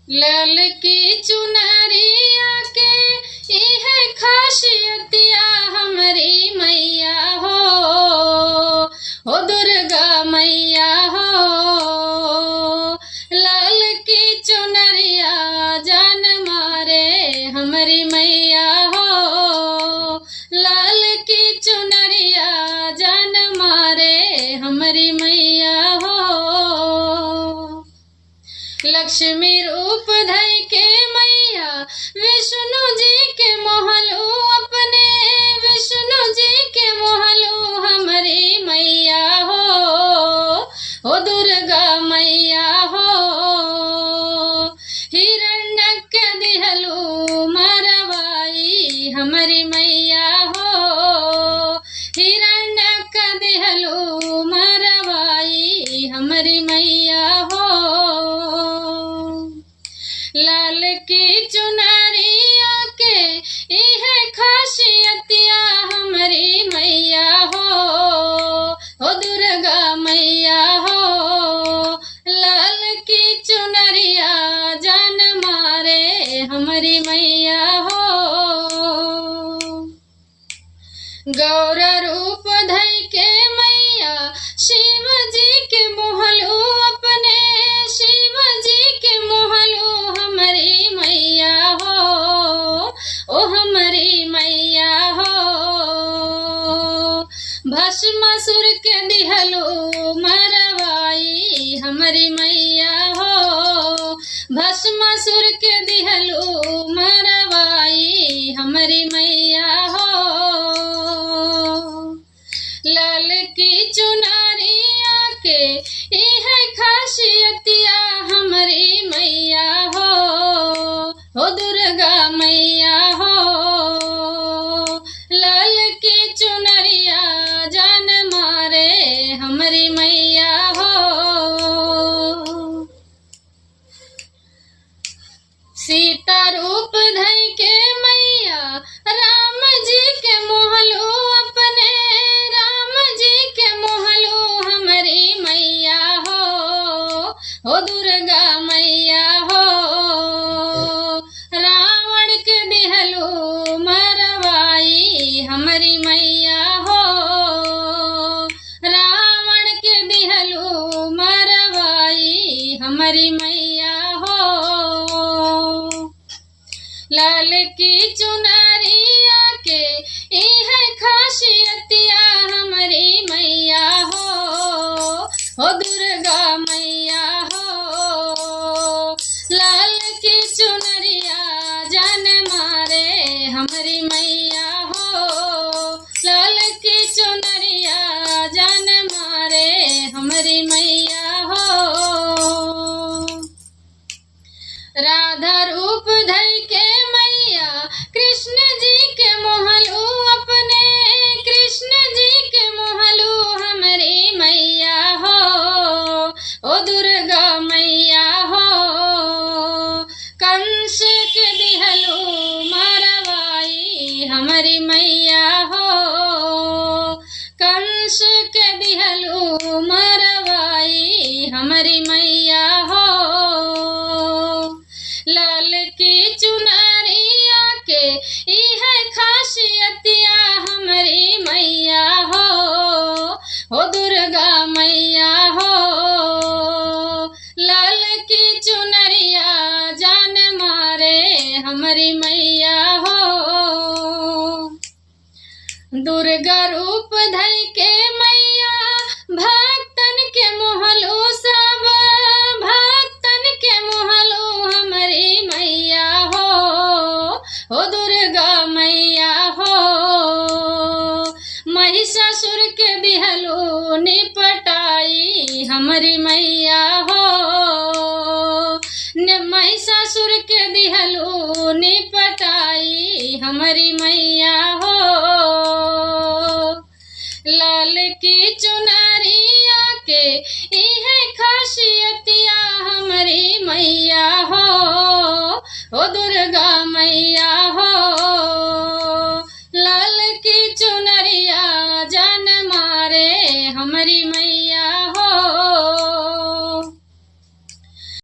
लाल की चुनरिया के इहे खासियतिया हमारी मैया हो दुर्गा मैया हो। लाल की चुनरिया जान मारे हमारी मैया हो। लाल की चुनरिया जान मारे हमारी मैया हो। लक्ष्मी रूप धई के मैया विष्णु जी के मोहलू अपने विष्णु जी के मोहलू हमारी मैया हो दुर्गा मैया हो। हिरण्यक दिहलू मरवाई हमारी मैया हो। हिरण्यक दिहलू मरवाई हमारी मैया हो। लाल की चुनरिया के इहे खासियतिया हमारी मैया हो दुर्गा मैया हो। लाल की चुनरिया जान मारे हमारी मैया हो। गौर रूप धई के मैया शिव जी के मोहलू अपने शिव जी के मोहलू हमारी मैया हो हमारी मैया हो। भस्मासुर के दिहलू मरवाई हमारी मैया हो। भस्मासुर के दिहलू मरवाई हमारी मैया हो। लाल की चुनरिया के इहे खासियतिया हमारी मैया हो दुर्गा मैया हो। लाल की चुनरिया जान मारे हमारी मैया हो। सीता रूप धई के मैया राम जी के मोहलू अपने राम जी के मोहलू हमारी मैया हो दुर्गा मैया हो। रावण के दिहलू मरवाई हमारी मैया हो। रावण के दिहलू मरवाई हमारी मैया हो। लाल की चुनरिया के इहे खासियतिया हमारी मैया हो दुर्गा मैया हो। लाल की चुनरिया जान मारे हमारी मैया हो। लाल की चुनरिया जान मारे हमारी मैया हो। राधा रूप धई के मैया कृष्ण जी के मोहलू अपने कृष्ण जी के मोहलू हमारी मैया हो दुर्गा मैया हो। कंस के दिहलू मरवाई हमारी मैया हो। कंस के दिहलू मरवाई हमारी मैया हो। लाल की चुनरिया के इहे खासियतिया हमारी मैया हो दुर्गा मैया हो। लाल की चुनरिया जान मारे हमारी मैया हो। दुर्गा रूप धई के मैया भक्तन के मोहलू सब भक्तन के मोहलू हमारी मैया हो दुर्गा मैया हो। महिषासुर के दिहलू निपटाई हमारी मैया हो। महिषासुर के दिहलू निपटाई हमारी मैया हो। लाल की चुनरिया के इहे खासियतिया हमारी मैया हो दुर्गा मैया